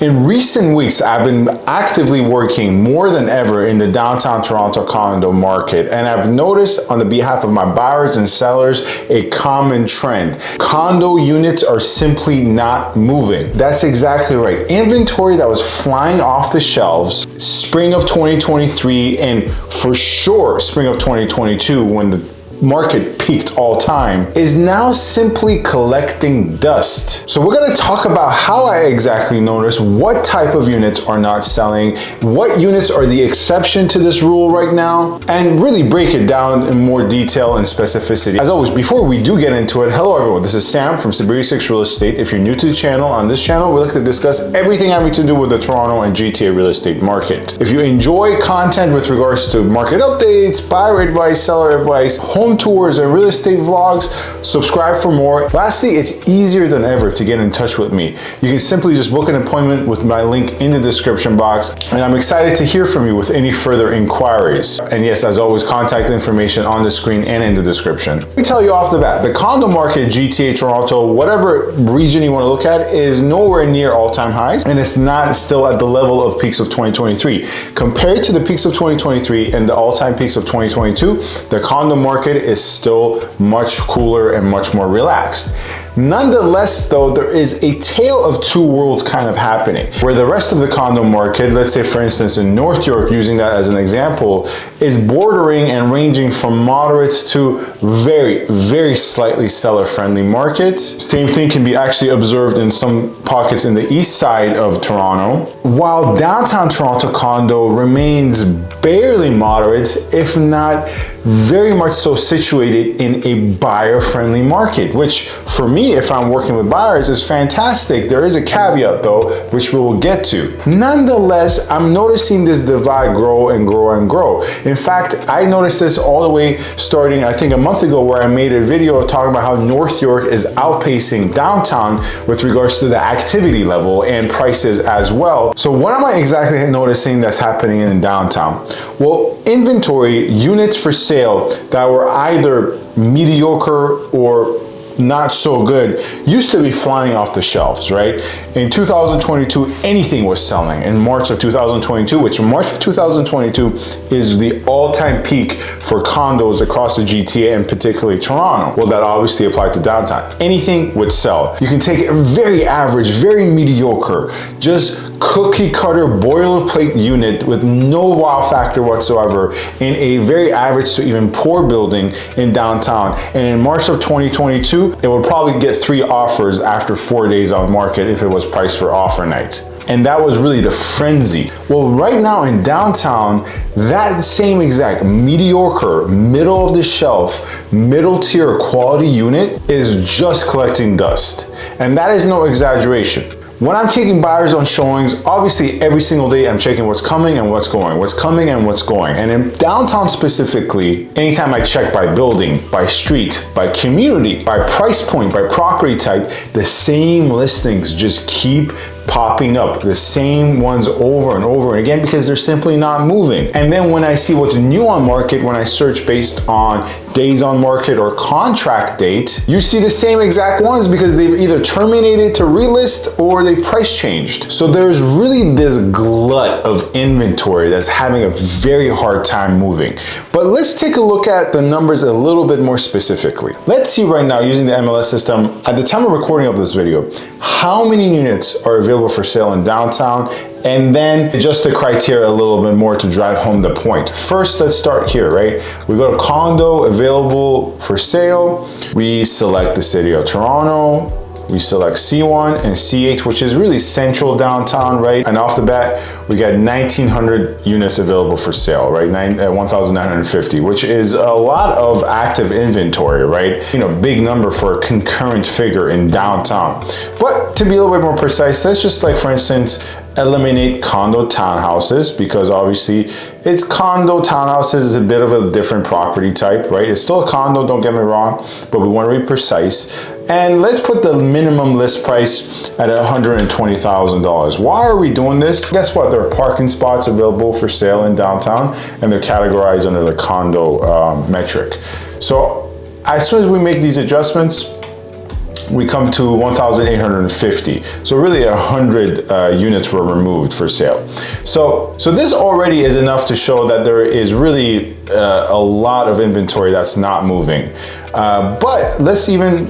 In recent weeks, I've been actively working more than ever in the downtown Toronto condo market, and I've noticed on the behalf of my buyers and sellers a common trend. Condo units are simply not moving. That's exactly right. Inventory that was flying off the shelves spring of 2023 and for sure spring of 2022 when the market peaked all time is now simply collecting dust. So we're going to talk about how I exactly notice what type of units are not selling, what units are the exception to this rule right now, and really break it down in more detail and specificity. As always, before we do get into it, hello everyone, this is Sam from SaberiSixRealEstate. If you're new to the channel, on this channel we like to discuss everything having to do with the Toronto and GTA real estate market. If you enjoy content with regards to market updates, buyer advice, seller advice, home tours, and real estate vlogs, subscribe for more. Lastly, it's easier than ever to get in touch with me. You can simply just book an appointment with my link in the description box, and I'm excited to hear from you with any further inquiries. And yes, as always, contact information on the screen and in the description. Let me tell you off the bat, the condo market, GTA, Toronto, whatever region you want to look at, is nowhere near all-time highs, and it's not still at the level of peaks of 2023. Compared to the peaks of 2023 and the all-time peaks of 2022, the condo market is still much cooler and much more relaxed. Nonetheless, though, there is a tale of two worlds kind of happening, where the rest of the condo market, let's say for instance in North York, using that as an example, is bordering and ranging from moderate to very slightly seller-friendly markets. Same thing can be actually observed in some pockets in the east side of Toronto, while downtown Toronto condo remains barely moderate, if not very much so situated in a buyer-friendly market, which for me, if I'm working with buyers, is fantastic. There is a caveat though, which we will get to. Nonetheless, I'm noticing this divide grow and grow and grow. In fact, I noticed this all the way starting, I think a month ago, where I made a video talking about how North York is outpacing downtown with regards to the activity level and prices as well. So what am I exactly noticing that's happening in downtown? Well, inventory, units for sale that were either mediocre or not so good used to be flying off the shelves, right? In 2022, anything was selling. In March of 2022, which March of 2022 is the all-time peak for condos across the GTA and particularly Toronto. Well, that obviously applied to downtown. Anything would sell. You can take a very average, very mediocre, just cookie cutter boilerplate unit with no wow factor whatsoever in a very average to even poor building in downtown. And in March of 2022, it would probably get 3 offers after 4 days on market if it was priced for offer night. And that was really the frenzy. Well, right now in downtown, that same exact mediocre, middle of the shelf, middle tier quality unit is just collecting dust. And that is no exaggeration. When I'm taking buyers on showings, obviously every single day I'm checking what's coming and what's going, what's coming and what's going. And in downtown specifically, anytime I check by building, by street, by community, by price point, by property type, the same listings just keep popping up, the same ones over and over again, because they're simply not moving. And then when I see what's new on market, when I search based on days on market or contract date, you see the same exact ones because they've either terminated to relist or they price changed. So there's really this glut of inventory that's having a very hard time moving. But let's take a look at the numbers a little bit more specifically. Let's see right now, using the MLS system, at the time of recording of this video, how many units are available for sale in downtown, and then adjust the criteria a little bit more to drive home the point. First, let's start here, right? We go to condo available for sale. We select the city of Toronto. We select C1 and C8, which is really central downtown, right? And off the bat, we got 1,900 units available for sale, right? 1,950, which is a lot of active inventory, right? You know, big number for a concurrent figure in downtown. But to be a little bit more precise, let's just, like, for instance, eliminate condo townhouses, because obviously it's condo townhouses is a bit of a different property type, right? It's still a condo, don't get me wrong, but we want to be precise. And let's put the minimum list price at $120,000. Why are we doing this? Guess what? There are parking spots available for sale in downtown, and they're categorized under the condo metric. So as soon as we make these adjustments, we come to 1,850. So really 100 units were removed for sale. So this already is enough to show that there is really a lot of inventory that's not moving. But let's even,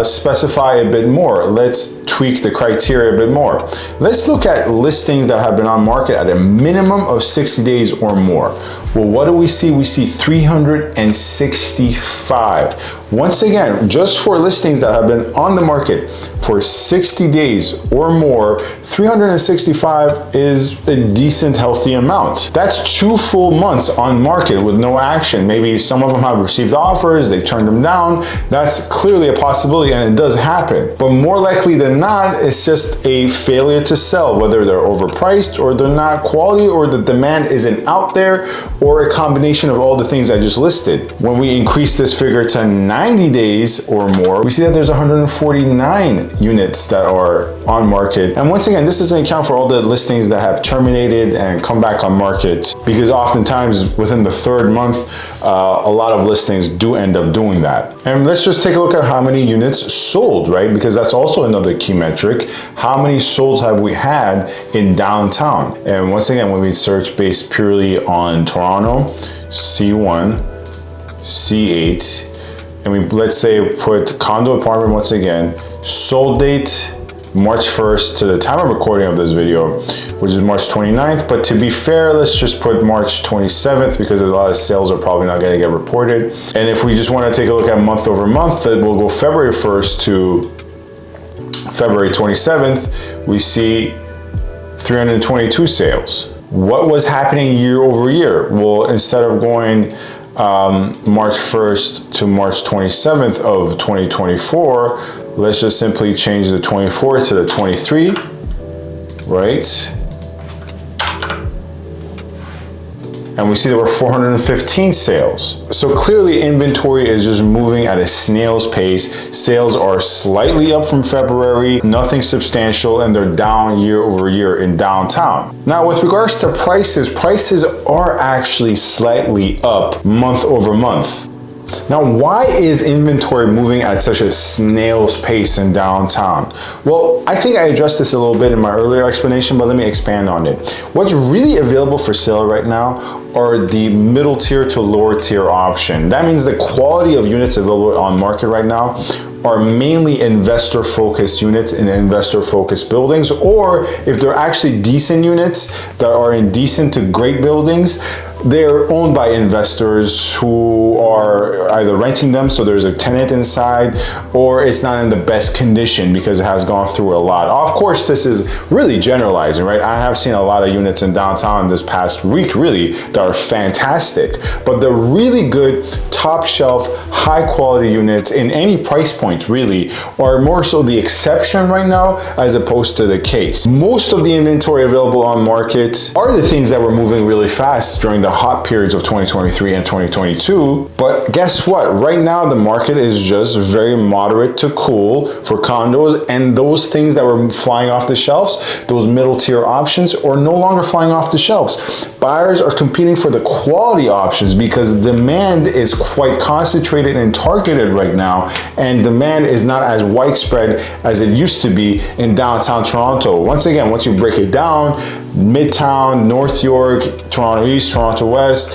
specify a bit more. Let's tweak the criteria a bit more. Let's look at listings that have been on market at a minimum of 60 days or more. Well, what do we see? We see 365. Once again, just for listings that have been on the market for 60 days or more, 365 is a decent, healthy amount. That's 2 full months on market with no action. Maybe some of them have received offers, they've turned them down. That's clearly a possibility, and it does happen. But more likely than not, it's just a failure to sell, whether they're overpriced or they're not quality or the demand isn't out there, or a combination of all the things I just listed. When we increase this figure to 90 days or more, we see that there's 149 units that are on market. And once again, this doesn't account for all the listings that have terminated and come back on market, because oftentimes within the 3rd month, a lot of listings do end up doing that. And let's just take a look at how many units sold, right? Because that's also another key metric. How many solds have we had in downtown? And once again, when we search based purely on Toronto, C1, C8, and let's say put condo apartment once again, sold date March 1st to the time of recording of this video, which is March 29th. But to be fair, let's just put March 27th because a lot of sales are probably not going to get reported. And if we just want to take a look at month over month, then we'll go February 1st to February 27th, we see 322 sales. What was happening year over year? Well, instead of going March 1st to March 27th of 2024, let's just simply change the 24 to the 23, right? And we see there were 415 sales. So clearly inventory is just moving at a snail's pace. Sales are slightly up from February, nothing substantial, and they're down year over year in downtown. Now, with regards to prices are actually slightly up month over month. Now, why is inventory moving at such a snail's pace in downtown? Well, I think I addressed this a little bit in my earlier explanation, but let me expand on it. What's really available for sale right now are the middle tier to lower tier option. That means the quality of units available on market right now are mainly investor focused units in investor focused buildings, or if they're actually decent units that are in decent to great buildings, they're owned by investors who are either renting them, so there's a tenant inside, or it's not in the best condition because it has gone through a lot. Of course, this is really generalizing, right? I have seen a lot of units in downtown this past week, really, that are fantastic. But the really good, top shelf, high quality units in any price point, really, are more so the exception right now as opposed to the case. Most of the inventory available on market are the things that were moving really fast during the hot periods of 2023 and 2022. But guess what? Right now, the market is just very moderate to cool for condos, and those things that were flying off the shelves, those middle tier options, are no longer flying off the shelves. Buyers are competing for the quality options because demand is quite concentrated and targeted right now, and demand is not as widespread as it used to be in downtown Toronto. Once again, once you break it down, Midtown, North York, Toronto East, Toronto West,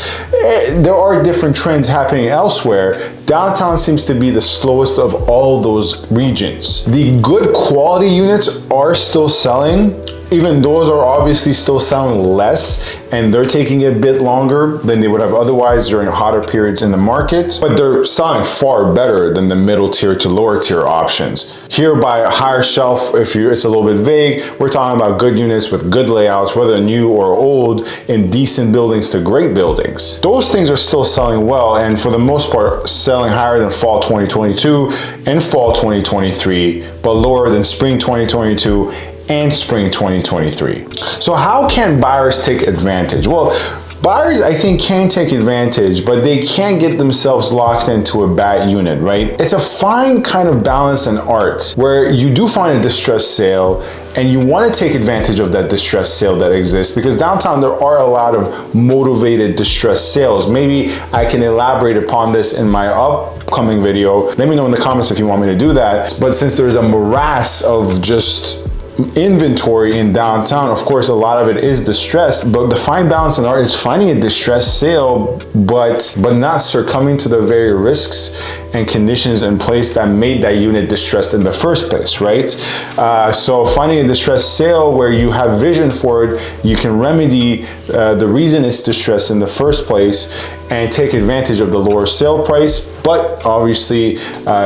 there are different trends happening elsewhere. Downtown seems to be the slowest of all those regions. The good quality units are still selling. Even those are obviously still selling less, and they're taking a bit longer than they would have otherwise during hotter periods in the market, but they're selling far better than the middle tier to lower tier options. Here by a higher shelf, it's a little bit vague, we're talking about good units with good layouts, whether new or old, in decent buildings to great buildings. Those things are still selling well, and for the most part, selling higher than fall 2022 and fall 2023, but lower than spring 2022 and spring 2023. So how can buyers take advantage? Well, Buyers, I think, can take advantage, but they can't get themselves locked into a bad unit, right? It's a fine kind of balance and art where you do find a distressed sale and you want to take advantage of that distressed sale that exists, because downtown there are a lot of motivated distressed sales. Maybe I can elaborate upon this in my upcoming video. Let me know in the comments if you want me to do that. But since there's a morass of just inventory in downtown, of course a lot of it is distressed, but the fine balance and art is finding a distressed sale but not succumbing to the very risks and conditions in place that made that unit distressed in the first place, right? So finding a distressed sale where you have vision for it, you can remedy the reason it's distressed in the first place and take advantage of the lower sale price, but obviously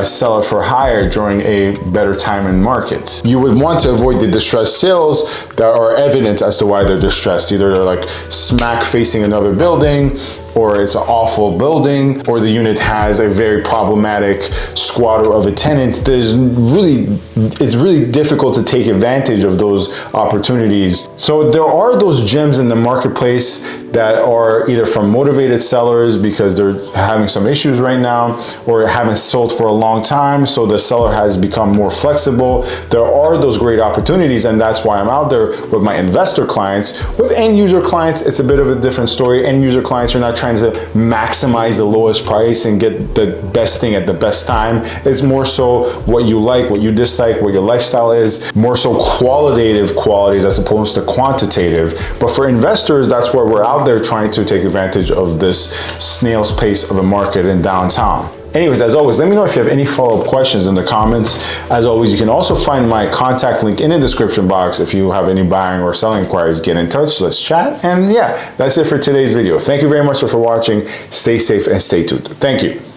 sell it for higher during a better time in market. You would want to avoid the distressed sales that are evident as to why they're distressed. Either they're like smack facing another building, or it's an awful building, or the unit has a very problematic squatter of a tenant. It's really difficult to take advantage of those opportunities. So there are those gems in the marketplace that are either from motivated sellers because they're having some issues right now, or haven't sold for a long time, so the seller has become more flexible. There are those great opportunities, and that's why I'm out there with my investor clients. With end user clients, it's a bit of a different story. End user clients are not trying to maximize the lowest price and get the best thing at the best time. It's more so what you like, what you dislike, what your lifestyle is, more so qualitative qualities as opposed to quantitative. But for investors, that's where we're out there trying to take advantage of this snail's pace of a market in downtown. Anyways, as always, let me know if you have any follow-up questions in the comments. As always, you can also find my contact link in the description box. If you have any buying or selling inquiries, get in touch, let's chat. And yeah, that's it for today's video. Thank you very much for watching. Stay safe and stay tuned. Thank you.